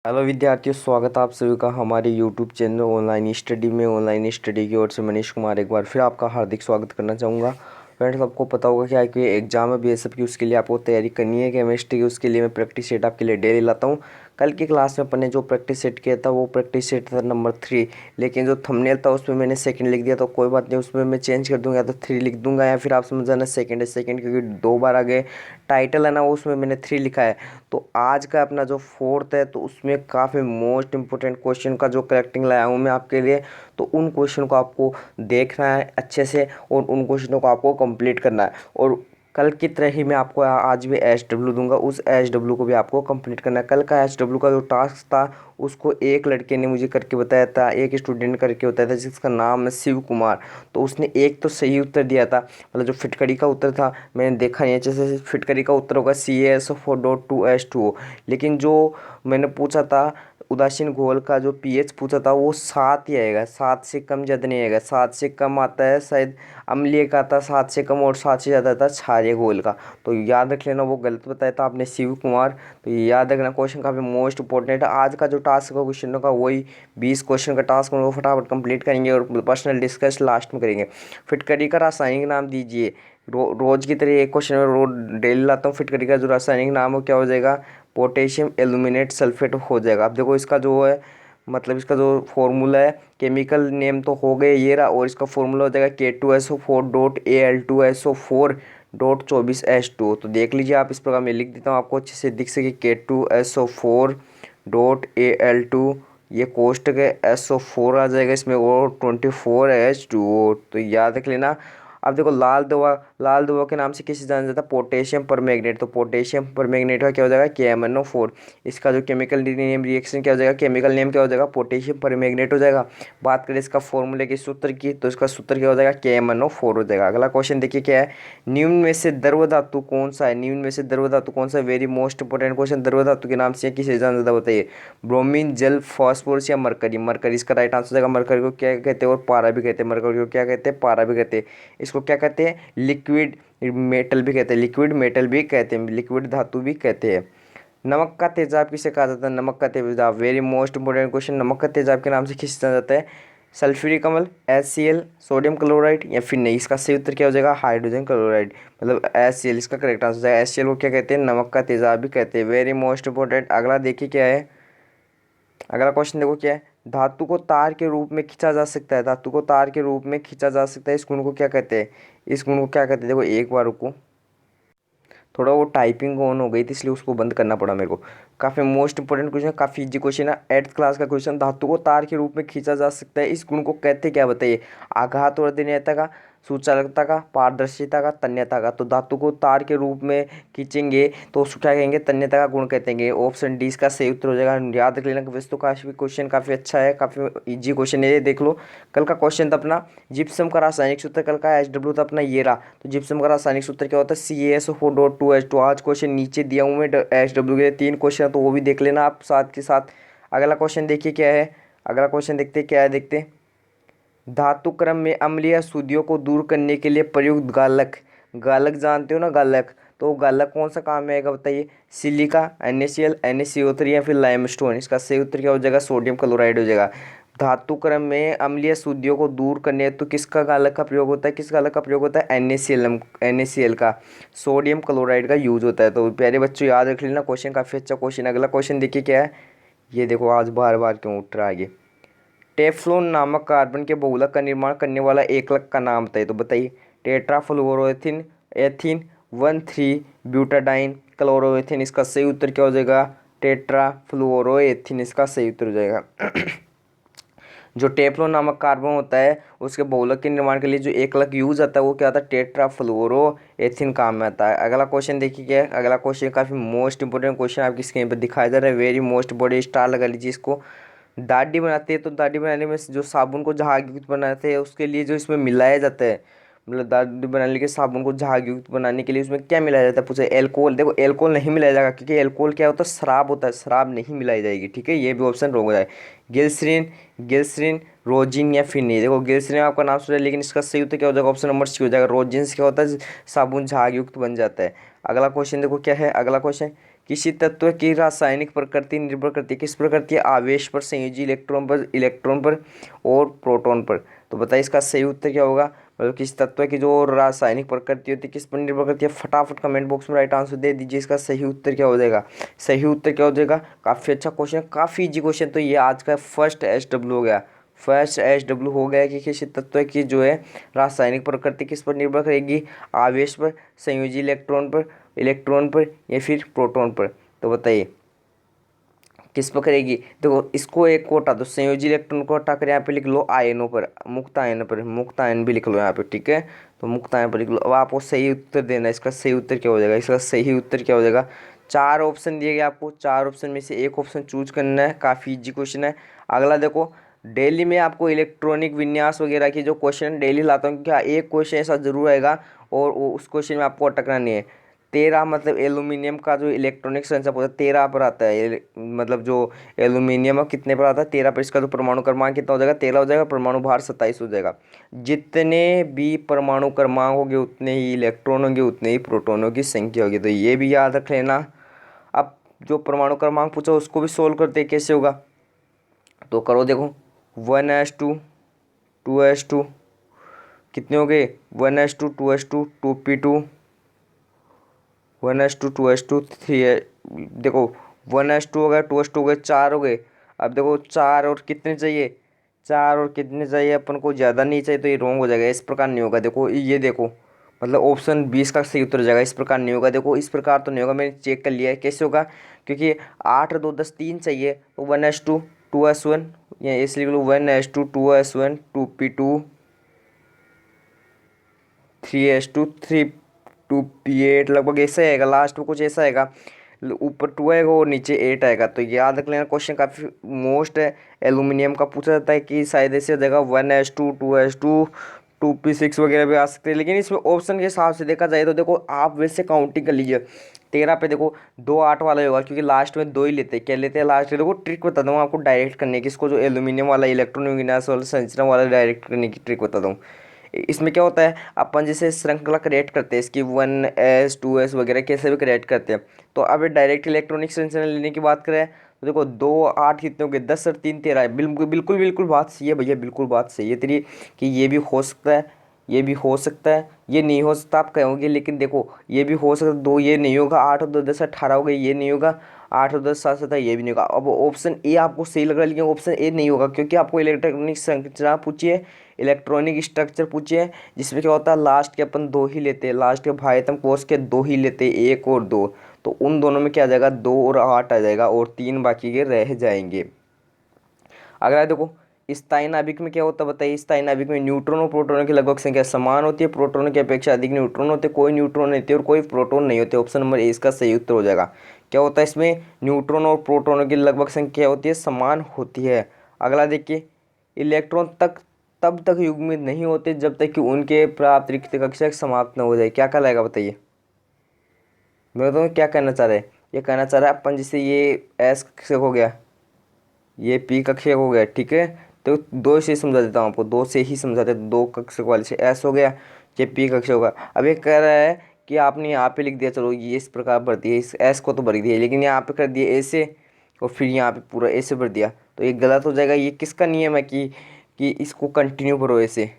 Hello विद्यार्थियों, स्वागत है आप सभी का हमारे यूट्यूब चैनल ऑनलाइन स्टडी में। ऑनलाइन स्टडी की ओर से मनीष कुमार एक बार फिर आपका हार्दिक स्वागत करना चाहूँगा। फ्रेंड्स, आपको पता होगा कि कोई एग्जाम है बीएसएफ की, उसके लिए आपको तैयारी करनी है केमिस्ट्री की। उसके लिए मैं प्रैक्टिस सेट आपके लिए डेली लाता हूँ। कल की क्लास में अपन ने जो प्रैक्टिस सेट किया था वो प्रैक्टिस सेट था नंबर 3, लेकिन जो थंबनेल था उसमें मैंने सेकंड लिख दिया। तो कोई बात नहीं, उसमें मैं चेंज कर दूंगा, या तो 3 लिख दूंगा या फिर आप समझ जाना सेकंड है। सेकंड क्योंकि 2 बार आगे टाइटल है ना, उसमें मैंने 3 लिखा है। तो आज का अपना जो फोर्थ है तो उसमें काफ़ी मोस्ट इंपॉर्टेंट क्वेश्चन का जो कलेक्टिंग लाया हूँ मैं आपके लिए। तो उन क्वेश्चन को आपको देखना है अच्छे से और उन क्वेश्चनों को आपको कंप्लीट करना है। और कल की तरह ही मैं आपको आज भी एच डब्ल्यू दूंगा, उस एच डब्ल्यू को भी आपको कंप्लीट करना है। कल का एच डब्ल्यू का जो टास्क था उसको एक लड़के ने मुझे करके बताया था, एक स्टूडेंट करके बताया था जिसका नाम है शिव कुमार। तो उसने एक तो सही उत्तर दिया था, मतलब जो फिटकरी का उत्तर था मैंने देखा नहीं अच्छे से। फिटकरी का उत्तर होगा CaSO4.2H2O, लेकिन जो मैंने पूछा था उदासीन घोल का जो पीएच पूछा था वो 7 ही आएगा, 7 से कम ज़्यादा नहीं आएगा। 7 से कम आता है शायद अम्लीय का था 7 से कम, और 7 से ज़्यादा था क्षारीय घोल का। तो याद रख लेना, वो गलत बताया था आपने शिव कुमार। तो ये याद रखना, क्वेश्चन काफ़ी मोस्ट इंपॉर्टेंट है। आज का जो टास्क है क्वेश्चन का वही 20 क्वेश्चन का टास्क है, वो फटाफट कंप्लीट करेंगे और पर्सनल डिस्कस लास्ट में करेंगे। फिटकरी का रासायनिक नाम दीजिए। रोज की तरह एक क्वेश्चन में रोज डेली लाता हूँ। फिटकरी का जो रासायनिक नाम हो क्या हो जाएगा, पोटेशियम एल्यूमिनेट सल्फेट हो जाएगा। अब देखो इसका जो है मतलब इसका जो फॉर्मूला है, केमिकल नेम तो हो गए ये रहा, और इसका फॉर्मूला हो जाएगा K2SO4.Al2SO4.24H2। तो देख लीजिए आप, इस प्रकार मैं लिख देता हूँ आपको अच्छे से दिख सके। K2SO4.Al2, ये कोष्टक है, SO4 आ जाएगा इसमें, और 24H2O। तो याद रख लेना। अब देखो लाल दवा के नाम से किसे जाना जाता है, पोटेशियम परमैंगनेट। तो पोटेशियम परमैंगनेट का क्या हो जाएगा, KMnO4। इसका जो केमिकल नेम रिएक्शन क्या हो जाएगा, केमिकल नेम क्या हो जाएगा, पोटेशियम परमैंगनेट हो जाएगा। बात करें इसका फॉर्मूले के सूत्र की, तो इसका सूत्र क्या हो जाएगा, KMnO4 हो जाएगा। अगला क्वेश्चन देखिए क्या है, निम्न में से द्रव धातु कौन सा है। निम्न में से द्रव धातु कौन सा है, वेरी मोस्ट इंपोर्टेंट क्वेश्चन। द्रव धातु के नाम से किसे जाना जाता है बताइए, ब्रोमीन, जल, फास्फोरस या मरकरी। मरकरी इसका राइट आंसर हो जाएगा। मरकरी को क्या कहते हैं, और पारा भी कहते हैं। मरकरी को क्या कहते हैं, पारा भी कहते हैं। इसको क्या कहते हैं, लिक्विड मेटल भी कहते हैं। लिक्विड मेटल भी कहते हैं, लिक्विड धातु भी कहते हैं। नमक का तेजाब किसे कहा जाता है, नमक का तेजाब, वेरी मोस्ट इंपोर्टेंट क्वेश्चन। नमक का तेजाब के नाम से किसे जाना जाता है, सल्फ्यूरिक अम्ल, HCl, सोडियम क्लोराइड या फिर नहीं। इसका सही उत्तर क्या हो जाएगा, हाइड्रोजन क्लोराइड, मतलब HCl इसका करेक्ट आंसर है। HCl को क्या कहते हैं, नमक का तेजाब भी कहते हैं। Very most important. अगला देखिए क्या है, अगला क्वेश्चन देखो क्या है, धातु को तार के रूप में खींचा जा सकता है। धातु को तार के रूप में खींचा जा सकता है, इस गुण को क्या कहते हैं, इस गुण को क्या कहते हैं। देखो एक बार रुको, थोड़ा वो टाइपिंग ऑन हो गई थी इसलिए उसको बंद करना पड़ा मेरे को। काफ़ी मोस्ट इंपोर्टेंट क्वेश्चन है, काफ़ी इजी क्वेश्चन है, 8th क्लास का क्वेश्चन। धातु को तार के रूप में खींचा जा सकता है, इस गुण को कहते क्या बताइए, आघात और अधीनता का, सुचालकता का, पारदर्शिता का, तन्यता का। तो धातु को तार के रूप में खींचेंगे तो उसको क्या कहेंगे, तन्यता का गुण कहते हैं। ऑप्शन डी इसका सही उत्तर हो जाएगा। याद रख लेना, वैसे तो काफ़ी क्वेश्चन काफ़ी अच्छा है, काफ़ी इजी क्वेश्चन है ये, देख लो। कल का क्वेश्चन था अपना जिप्सम का रासायनिक सूत्र, कल का एच डब्ल्यू था अपना ये रहा। तो जिप्सम का रासायनिक सूत्र क्या होता है, CaSO4.2H2। आज क्वेश्चन नीचे दिया हूँ मैं एच डब्ल्यू के 3 क्वेश्चन, तो वो भी देख लेना आप साथ के साथ। अगला क्वेश्चन देखिए क्या है, अगला क्वेश्चन देखते क्या है, देखते हैं। धातु क्रम में अम्लीय अशुद्धियों को दूर करने के लिए प्रयुक्त गालक, गालक जानते हो ना गालक, तो गालक कौन सा काम में आएगा बताइए, सिलिका, NaCl, NaCO3 या फिर लाइमस्टोन। इसका सही उत्तर क्या हो जाएगा, सोडियम क्लोराइड हो जाएगा। धातु क्रम में अम्लीय अशुद्धियों को दूर करने तो किसका गालक का प्रयोग होता है, किस गालक का प्रयोग होता है, NaCl का, सोडियम क्लोराइड का यूज होता है। तो प्यारे बच्चों याद रख लेना, क्वेश्चन काफ़ी अच्छा क्वेश्चन। अगला क्वेश्चन देखिए क्या है, ये देखो आज बार बार क्यों उठ रहा है आगे। टेफ्लॉन नामक कार्बन के बहुलक का निर्माण करने वाला एकलक का नाम बताइए। तो बताइए, टेट्राफ्लोरोएथिन, एथिन, 1,3 ब्यूटाडाइन क्लोरोएथिन। इसका सही उत्तर क्या हो जाएगा, टेट्राफ्लोरोएथिन इसका सही उत्तर हो जाएगा। जो टेफ्लॉन नामक कार्बन होता है उसके बहुलक के निर्माण के लिए जो एकलक यूज आता है वो क्या आता है, टेट्राफ्लोरोएथिन काम में आता है। अगला क्वेश्चन देखिए क्या है, अगला क्वेश्चन काफी मोस्ट इंपोर्टेंट क्वेश्चन आपकी स्क्रीन पर दिखाया जा रहा है। वेरी मोस्ट बॉडी स्टार लगा लीजिए इसको। दाढ़ी बनाते हैं तो दाढ़ी बनाने में जो साबुन को झाग युक्त बनाते हैं उसके लिए जो इसमें मिलाया जाता है, मतलब दाढ़ी बनाने के साबुन को झाग युक्त बनाने के लिए उसमें क्या मिलाया जाता है, पूछे एल्कोहल। देखो एल्कोहल नहीं मिलाया जाएगा क्योंकि एल्कोहल क्या होता है, शराब होता है, शराब नहीं मिलाई जाएगी, ठीक है, ये भी ऑप्शन रॉन्ग हो जाए। ग्लिसरीन, ग्लिसरीन, रोजिन या फिर नहीं। देखो ग्लिसरीन आपका नाम सुना है लेकिन इसका सही उत्तर क्या हो जाएगा, ऑप्शन नंबर सी हो जाएगा। रोजिन से क्या होता है, साबुन झाग युक्त बन जाता है। अगला क्वेश्चन देखो क्या है, अगला क्वेश्चन, किसी तत्व की रासायनिक प्रकृति निर्भर करती है किस पर करती है? आवेश पर, संयोजी इलेक्ट्रॉन पर और प्रोटॉन पर। तो बताइए इसका सही उत्तर क्या होगा? मतलब किसी तत्व की जो रासायनिक प्रकृति होती है किस पर निर्भर करती है? फटाफट कमेंट बॉक्स में राइट आंसर दे दीजिए। इसका सही उत्तर क्या हो जाएगा? सही उत्तर क्या हो जाएगा? काफ़ी अच्छा क्वेश्चन, काफ़ी इजी क्वेश्चन। तो ये आज का फर्स्ट SW हो गया। फर्स्ट SW हो गया कि किसी तत्व की जो है रासायनिक प्रकृति किस पर निर्भर करेगी? आवेश पर, संयोजी इलेक्ट्रॉन पर या फिर प्रोटॉन पर। तो बताइए किस पर करेगी? देखो इसको एक को हटा दो, संयोजी इलेक्ट्रॉन को हटा कर यहाँ पे लिख लो आयनों पर, मुक्त आयन पर, मुक्त आयन भी लिख लो यहाँ पे, ठीक है। तो मुक्त आयन पर लिख लो। अब आपको सही उत्तर देना है। इसका सही उत्तर क्या हो जाएगा? इसका सही उत्तर क्या हो जाएगा? 4 ऑप्शन दिए गए आपको, 4 ऑप्शन में से एक ऑप्शन चूज करना है। काफ़ी इजी क्वेश्चन है। अगला देखो, डेली में आपको इलेक्ट्रॉनिक विन्यास वगैरह की जो क्वेश्चन डेली लाता हूँ, क्या एक क्वेश्चन ऐसा जरूर आएगा और उस क्वेश्चन में आपको अटकना नहीं है। 13 मतलब एल्यूमिनियम का जो इलेक्ट्रॉनिक संरचना होता है 13 पर आता है। मतलब जो एल्यूमिनियम है कितने पर आता है? 13 पर। इसका जो परमाणु क्रमांक कितना हो जाएगा? 13 हो जाएगा। परमाणु भार 27 हो जाएगा। जितने भी परमाणु क्रमांक होंगे उतने ही इलेक्ट्रॉन होंगे, उतने ही प्रोटॉनों की संख्या होगी। तो ये भी याद रख लेना। अब जो परमाणु क्रमांक पूछा उसको भी सोल्व करते हैं, कैसे होगा तो करो। देखो 1s2 2s2 कितने हो गए? 1s2 2s2 2p2 1s2 2s2 3 है। देखो 1s2 हो गया, 2s2 हो गए, 4 हो गए। अब देखो 4 और कितने चाहिए? 4 और कितने चाहिए अपन को? ज़्यादा नहीं चाहिए। तो ये रॉन्ग हो जाएगा, इस प्रकार नहीं होगा। देखो ये देखो, मतलब ऑप्शन 20 का सही उत्तर हो जाएगा। इस प्रकार नहीं होगा। देखो इस प्रकार तो नहीं होगा, मैंने चेक कर लिया है कैसे होगा। क्योंकि 8 और 2 10 3 चाहिए, तो 1s2 2s1 या इसलिए 1s2 2s1 2p2 3s2 3 2p8 लगभग ऐसा आएगा। लास्ट में कुछ ऐसा आएगा, ऊपर 2 आएगा और नीचे 8 आएगा। तो याद रख लेना, क्वेश्चन काफ़ी मोस्ट है। एल्यूमिनियम का पूछा जाता है कि शायद ऐसे हो जाएगा 1s2 2s2 2p6 वगैरह भी आ सकते हैं। लेकिन इसमें ऑप्शन के हिसाब से देखा जाए तो देखो आप वैसे काउंटिंग कर लीजिए। 13 पे देखो 2 8 वाला ही होगा, क्योंकि लास्ट में 2 ही लेते हैं। क्या लेते हैं लास्ट में? देखो ट्रिक बता दूँ आपको डायरेक्ट करने की। इसको जो एल्यूमिनियम वाला इलेक्ट्रॉन विन्यास वाला संरचना वाला डायरेक्ट करने की ट्रिक बता दूँ। इसमें क्या होता है, अपन जैसे श्रृंखला क्रिएट करते हैं इसकी 1s 2s वगैरह कैसे भी क्रिएट करते हैं। तो अब डायरेक्ट इलेक्ट्रॉनिक संरचना लेने की बात करें तो देखो 2 8 कितने हो गए? 10 और 3 13 है। बिल्कुल बिल्कुल बिल्कुल बात सही है भैया, बिल्कुल बात सही है तेरी कि ये भी हो सकता है, ये भी हो सकता है, ये नहीं हो सकता आप कहोगे। लेकिन देखो ये भी हो सकता है, 2 ये नहीं होगा, 8 और 2 10 18 हो गए, ये नहीं होगा, 8 और 10 7 17 ये भी नहीं होगा। अब ऑप्शन ए आपको सही लग रहा है, लेकिन ऑप्शन ए नहीं होगा क्योंकि आपको इलेक्ट्रॉनिक संरचना पूछी है, इलेक्ट्रॉनिक स्ट्रक्चर पूछे हैं, जिसमें क्या होता है लास्ट के अपन 2 ही लेते हैं। लास्ट के भाइतम कोष के 2 ही लेते हैं, 1 और 2। तो उन दोनों में क्या आ जाएगा? 2 और 8 आ जाएगा और 3 बाकी के रह जाएंगे। अगला देखो स्थायी नाभिक में क्या होता है बताइए। स्थायी नाभिक में न्यूट्रॉन और प्रोटॉनों की लगभग संख्या समान होती है। प्रोटॉनों की अपेक्षा अधिक न्यूट्रॉन होते हैं, कोई न्यूट्रॉन नहीं होते और कोई प्रोटॉन नहीं होते। ऑप्शन नंबर ए इसका सही उत्तर हो जाएगा। क्या होता है इसमें? न्यूट्रॉन और प्रोटॉनों की लगभग संख्या होती है, समान होती है। अगला देखिए, इलेक्ट्रॉन तब तक युग्मित नहीं होते जब तक कि उनके प्राप्त रिक्त कक्षा समाप्त न हो जाए। क्या कहलाएगा बताइए? मैं बताऊँ क्या कहना चाह रहे हैं? ये कहना चाह रहा है अपन जैसे ये एस कक्षक हो गया, ये पी कक्षक हो गया, ठीक है। तो 2 से समझा देता हूँ आपको, 2 से ही समझा देता हूँ। 2 कक्षक वाले से एस हो गया, ये पी कक्षक होगा। अब ये कह रहा है कि आपने यहाँ पे लिख दिया, चलो ये इस प्रकार भर दिया, इस एस को तो भर दिया, लेकिन यहाँ पे कर दिया ऐसे और फिर यहाँ पे पूरा ऐसे भर दिया, तो ये गलत हो जाएगा। ये किसका नियम है कि इसको कंटिन्यू भरो ऐसे,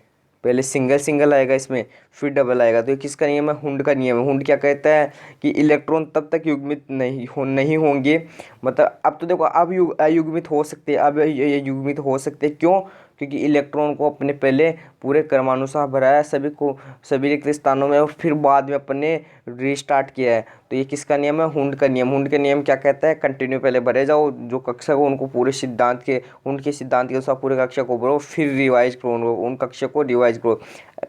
पहले सिंगल सिंगल आएगा इसमें फिर डबल आएगा। तो ये किसका नियम है? हुंड का नियम है। हुंड क्या कहता है कि इलेक्ट्रॉन तब तक युग्मित नहीं होंगे, मतलब अब तो देखो अब अयुग्मित हो सकते हैं, अब ये युग्मित हो सकते हैं। क्यों? क्योंकि इलेक्ट्रॉन को अपने पहले पूरे क्रमानुसार भराया सभी रिक्त स्थानों में और फिर बाद में अपन ने रीस्टार्ट किया है। तो ये किसका नियम है? हुंड का नियम। हुंड का नियम क्या कहता है? कंटिन्यू पहले भरे जाओ, जो कक्षा को उनको पूरे सिद्धांत के उनके सिद्धांत के अनुसार पूरे कक्षा को भरो, फिर रिवाइज करो, उन कक्षा को रिवाइज करो।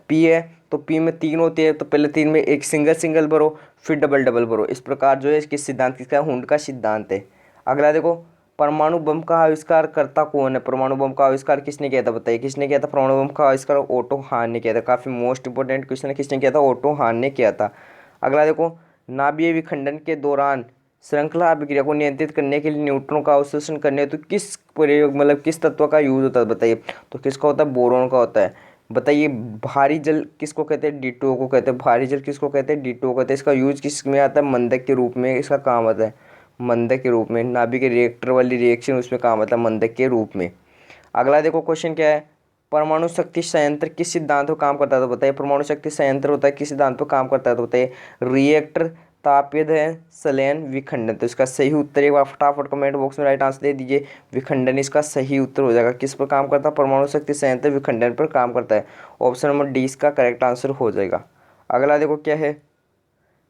पी है तो पी में 3 होते हैं, तो पहले 3 में एक सिंगल सिंगल भरो फिर डबल डबल भरो। इस प्रकार जो है इसके सिद्धांत किसका है? हुंड का सिद्धांत है। अगला देखो, परमाणु बम का आविष्कार करता कौन है? परमाणु बम का आविष्कार किसने किया था बताइए? किसने किया था परमाणु बम का आविष्कार? ओटो हान ने किया था। काफी मोस्ट इंपोर्टेंट क्वेश्चन है, किसने किया था? ओटो हान ने किया था। अगला देखो, नाभिकीय विखंडन के दौरान श्रृंखला अभिक्रिया को नियंत्रित करने के लिए न्यूट्रॉन का अवशोषण करने तो किस प्रयोग मतलब किस तत्व का यूज होता है बताइए? तो किसका होता है? बोरोन का होता है। बताइए भारी जल किसको कहते हैं? D2O को कहते हैं। भारी जल किसको कहते हैं? D2O कहते हैं। इसका यूज किस में आता है? मंदक के रूप में इसका काम आता है। मंदक के रूप में। नाभिक के रिएक्टर वाली रिएक्शन उसमें काम आता है मंदक के रूप में। अगला देखो क्वेश्चन क्या है, परमाणु शक्ति संयंत्र किस सिद्धांत पर काम करता है तो बताइए। परमाणु शक्ति संयंत्र होता है किस सिद्धांत पर काम करता है तो बताइए। रिएक्टर, तापीय दहन, संलयन, विखंडन। तो इसका सही उत्तर एक बार फटाफट कमेंट बॉक्स में राइट आंसर दे दीजिए। विखंडन इसका सही उत्तर हो जाएगा। किस पर काम करता है, परमाणु शक्ति संयंत्र विखंडन पर काम करता है। ऑप्शन नंबर डी इसका करेक्ट आंसर हो जाएगा। अगला देखो क्या है,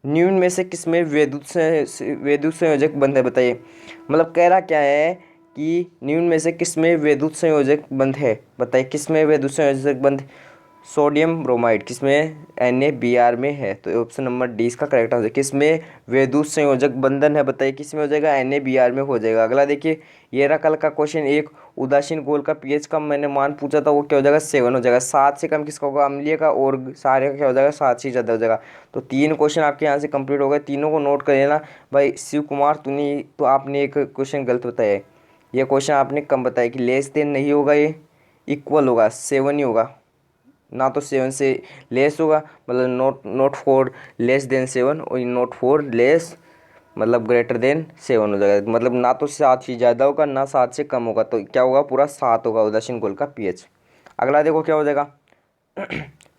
निम्न में से किसमें विद्युत संयोजक बंध है बताइए। मतलब कह रहा क्या है कि निम्न में से किसमें विद्युत संयोजक बंध है बताइए। किसमें विद्युत संयोजक बंध, सोडियम ब्रोमाइड किसमें, NaBr में है। तो ऑप्शन नंबर डी इसका करेक्ट आंसर। किसमें विद्युत संयोजक बंधन है बताइए, किसमें हो जाएगा, NaBr में हो जाएगा। अगला देखिए, ये रहा कल का क्वेश्चन एक, उदासीन घोल का पीएच का मैंने मान पूछा था, वो क्या हो जाएगा 7 हो जाएगा। 7 से कम किसका होगा, अम्लीय का, और सारे का क्या हो जाएगा 7 से ज़्यादा हो जाएगा। तो 3 क्वेश्चन आपके यहाँ से कंप्लीट हो गए, तीनों को नोट कर लेना। भाई शिव कुमार तूने तो आपने एक क्वेश्चन गलत बताया है। ये क्वेश्चन आपने कम बताया कि लेस देन नहीं होगा, ये इक्वल होगा, 7 ही होगा, ना तो 7 से लेस होगा, मतलब नोट फॉर लेस देन 7 और नोट फॉर लेस मतलब ग्रेटर देन 7 हो जाएगा। मतलब ना तो 7 से ज़्यादा होगा ना 7 से कम होगा, तो क्या होगा पूरा 7 होगा उदासीन घोल का पीएच। अगला देखो क्या हो जाएगा,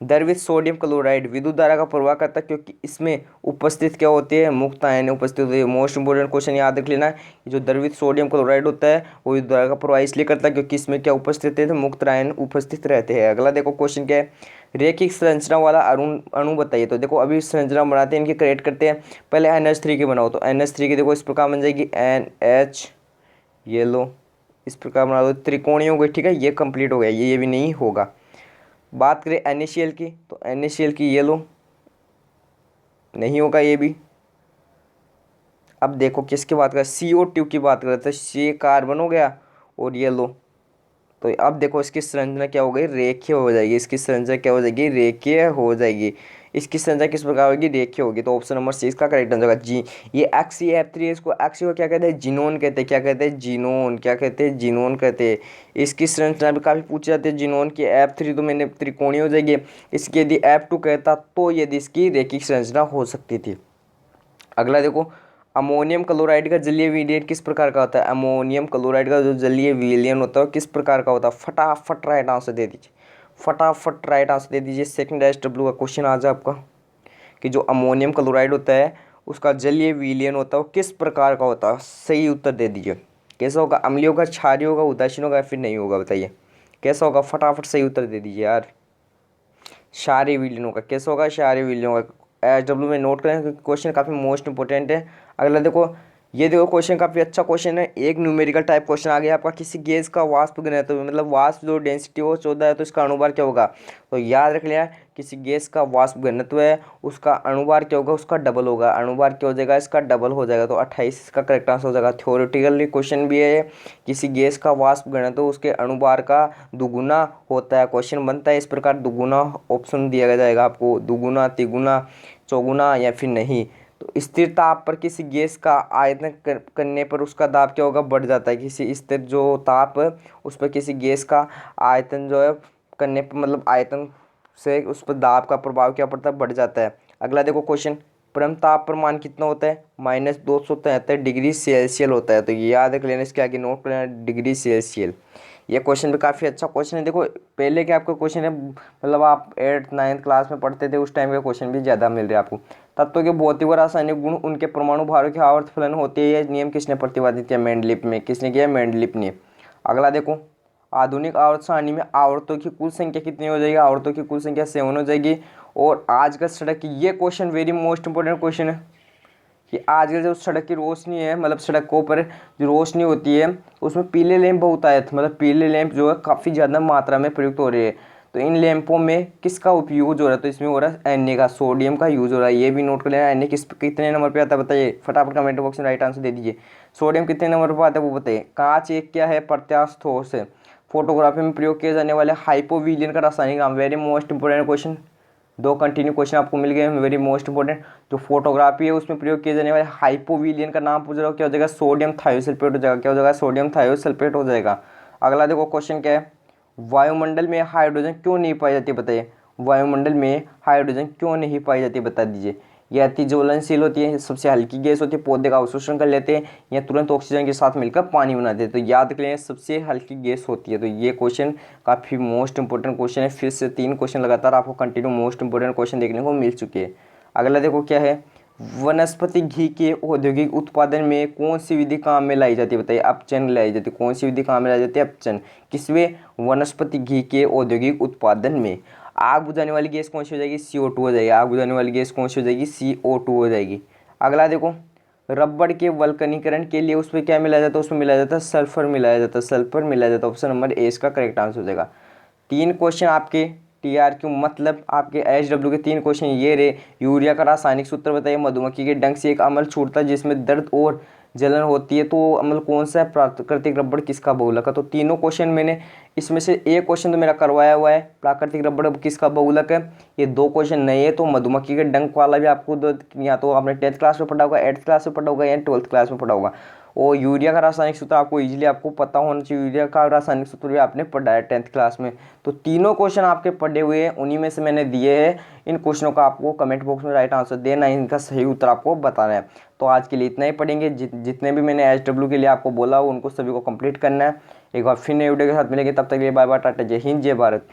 द्रवित सोडियम क्लोराइड विद्युत धारा का प्रवाह करता है क्योंकि इसमें उपस्थित क्या होती है, मुक्त आयन उपस्थित होती है। मोस्ट इंपोर्टेंट क्वेश्चन याद रख लेना है, जो द्रवित सोडियम क्लोराइड होता है वो विद्युत धारा का प्रवाह इसलिए करता है क्योंकि इसमें क्या उपस्थित है, तो मुक्त आयन उपस्थित रहते हैं। अगला देखो क्वेश्चन क्या है, रेखिक संरचना वाला अणु बताइए। तो देखो अभी संरचना बनाते हैं, इनकी क्रिएट करते हैं। पहले NH3 की बनाओ, तो NH3 की देखो इस प्रकार बन जाएगी NH, ये लो इस प्रकार बना दो, त्रिकोणीय हो गई, ठीक है, ये कंप्लीट हो गया, ये भी नहीं होगा। बात करें NaCl की, तो NaCl की ये लो, नहीं होगा ये भी। अब देखो किसकी बात करें, CO2 की बात करें, तो C कार्बन हो गया और ये लो। तो अब देखो इसकी संरचना क्या हो गई, रेखीय हो जाएगी। इसकी संरचना क्या हो जाएगी, रेखीय हो जाएगी। इसकी संरचना किस प्रकार होगी, रेखीय होगी। तो ऑप्शन नंबर 6 का करेक्ट आंसर होगा जी। ये XCF3 इसको एक्सी को क्या कहते हैं, जीनोन कहते हैं। क्या कहते हैं, जीनोन, क्या कहते हैं, जीनोन कहते हैं। इसकी संरचना भी काफ़ी पूछी जाती है जीनोन की। F3 तो मैंने त्रिकोणीय हो जाएगी। इसकी यदि F2 कहता तो यदि इसकी रेखिक संरचना हो सकती थी। अगला देखो, अमोनियम क्लोराइड का जलीय विलयन किस प्रकार का होता है। अमोनियम क्लोराइड का जो जलीय विलयन होता है किस प्रकार का होता है, फटाफट राइट आंसर दे दीजिए, फटाफट राइट आंसर दे दीजिए। सेकंड SW का क्वेश्चन आ जाए आपका कि जो अमोनियम क्लोराइड होता है उसका जलीय विलयन होता है वो किस प्रकार का होता है, सही उत्तर दे दीजिए। कैसा होगा, अम्लीय होगा, क्षारीय होगा, उदासीन होगा, फिर नहीं होगा, बताइए कैसा होगा, फटाफट सही उत्तर दे दीजिए यार। क्षारीय विलयन होगा। कैसा होगा, क्षारीय विलयन होगा। SW में नोट करें क्योंकि क्वेश्चन काफ़ी मोस्ट इंपॉर्टेंट है। अगला देखो, ये देखो क्वेश्चन काफ़ी अच्छा क्वेश्चन है। एक न्यूमेरिकल टाइप क्वेश्चन आ गया आपका, किसी गैस का वाष्प घनत्व, मतलब वाष्प जो डेंसिटी हो 14 है तो इसका अणुभार क्या होगा। तो याद रख लिया, किसी गैस का वाष्प घनत्व है उसका अणुभार क्या होगा, उसका डबल होगा। अणुभार क्या हो जाएगा, इसका डबल हो जाएगा। तो 28 इसका करेक्ट आंसर हो जाएगा। थ्योरेटिकली क्वेश्चन भी है, किसी गैस का वाष्प घनत्व उसके अणुभार का दुगुना होता है। क्वेश्चन बनता है इस प्रकार, दुगुना ऑप्शन दिया जाएगा आपको, दुगुना, तिगुना, चौगुना या फिर नहीं। तो स्थिर ताप पर किसी गैस का आयतन करने पर उसका दाब क्या होगा, बढ़ जाता है। किसी स्थिर जो ताप उस पर किसी गैस का आयतन जो है करने पर, मतलब आयतन से उस पर दाब का प्रभाव क्या पड़ता है, बढ़ जाता है। अगला देखो क्वेश्चन, परम ताप पर मान कितना होता है, -273 डिग्री सेल्सियस होता है। तो ये याद रख लेना, इसके आगे नोट कर लेना, डिग्री सेल्सियस। ये क्वेश्चन भी काफ़ी अच्छा क्वेश्चन है। देखो पहले के आपका क्वेश्चन है, मतलब आप 8th 9th क्लास में पढ़ते थे उस टाइम के क्वेश्चन भी ज़्यादा मिल रहे हैं आपको। तत्वों के भौतिक और रासायनिक गुण उनके परमाणु भारों के आवर्त फलन होते हैं, यह नियम किसने प्रतिपादित किया, मेंडलीफ में। किसने किया, मेंडलीफ ने। अगला देखो, आधुनिक आवर्त सारणी में आवर्तों की कुल संख्या कितनी हो जाएगी, आवर्तों की कुल संख्या 7 हो जाएगी। और आज का सड़क की, ये question very most important question है कि आज का जो सड़क की रोशनी है, मतलब सड़कों पर जो रोशनी होती है उसमें पीले लैंप बहुत आए थे, मतलब पीले लैंप जो है काफ़ी ज़्यादा मात्रा में प्रयुक्त हो रही है। तो इन लैंपों में किसका उपयोग हो रहा है, तो इसमें हो रहा है Na का, सोडियम का यूज हो रहा है। ये भी नोट कर लेना। Na कितने नंबर पे आता है बताइए, फटाफट कमेंट बॉक्स में राइट आंसर दे दीजिए। सोडियम कितने नंबर पर आता है वो बताइए। कांच एक क्या है, प्रत्यास्थ ठोस है। फोटोग्राफी में प्रयोग किए जाने वाले हाइपोविलियन का रासायनिक नाम, very most important question. 2 continue question आपको मिल गए, वेरी मोस्ट इंपॉर्टेंट। जो फोटोग्राफी है उसमें प्रयोग किए जाने वाले हाइपोविलियन का नाम पूछ रहा हो, क्या हो जाएगा, सोडियम थायोसल्फेट हो जाएगा। क्या हो जाएगा, सोडियम थायोसल्फेट हो जाएगा। अगला देखो क्वेश्चन क्या है, वायुमंडल में हाइड्रोजन क्यों नहीं पाई जाती बताइए। वायुमंडल में हाइड्रोजन क्यों नहीं पाई जाती बता दीजिए। ये अति ज्वलनशील होती है, सबसे हल्की गैस होती है, पौधे का अवशोषण कर लेते हैं या तुरंत ऑक्सीजन के साथ मिलकर पानी बनाते हैं। तो याद रख लें सबसे हल्की गैस होती है। तो ये क्वेश्चन काफ़ी मोस्ट इंपॉर्टेंट क्वेश्चन है। फिर से 3 क्वेश्चन लगातार आपको कंटिन्यू मोस्ट इंपॉर्टेंट क्वेश्चन देखने को मिल चुके हैं। अगला देखो क्या है, वनस्पति घी के औद्योगिक उत्पादन में कौन सी विधि काम में लाई जाती है? बताइए, अपचन लाई जाती है। कौन सी विधि काम में लाई जाती है? अपचन। किसमें? वनस्पति घी के औद्योगिक उत्पादन में। आग बुझाने वाली गैस कौन सी हो जाएगी? CO2 हो जाएगी। आग बुझाने वाली गैस कौन सी हो जाएगी? CO2 हो जाएगी। अगला देखो, रबड़ के वल्कनीकरण के लिए उसमें क्या मिलाया जाता है? उसमें मिलाया जाता है सल्फर, मिलाया जाता है सल्फर, मिलाया जाता है। ऑप्शन नंबर ए इसका करेक्ट आंसर हो जाएगा। 3 क्वेश्चन आपके TRQ मतलब आपके HW के 3 क्वेश्चन ये रहे। यूरिया का रासायनिक सूत्र बताइए। मधुमक्खी के डंक से एक अम्ल छूटता है जिसमें दर्द और जलन होती है, तो अम्ल कौन सा है? प्राकृतिक रबड़ किसका बहुलक है? तो तीनों क्वेश्चन मैंने इसमें से एक क्वेश्चन तो मेरा करवाया हुआ है, प्राकृतिक रबड़ किसका बहुलक है। ये 2 क्वेश्चन नए है, तो मधुमक्खी के डंक वाला भी आपको या तो आपने 10th क्लास में पढ़ा होगा, 8th क्लास में पढ़ा होगा या 12th क्लास में पढ़ा होगा। और यूरिया का रासायनिक सूत्र आपको इजीली आपको पता होना चाहिए। यूरिया का रासायनिक सूत्र भी आपने पढ़ा है 10th क्लास में। तो तीनों क्वेश्चन आपके पढ़े हुए हैं, उन्हीं में से मैंने दिए हैं। इन क्वेश्चनों का आपको कमेंट बॉक्स में राइट आंसर देना है, इनका सही उत्तर आपको बताना है। तो आज के लिए इतना ही पढ़ेंगे। जितने भी मैंने HW के लिए आपको बोला उनको सभी को कंप्लीट करना है। एक बार फिर नए वीडियो के साथ मिलेंगे, तब तक के लिए बाय बाय, टाटा, जय हिंद, जय भारत।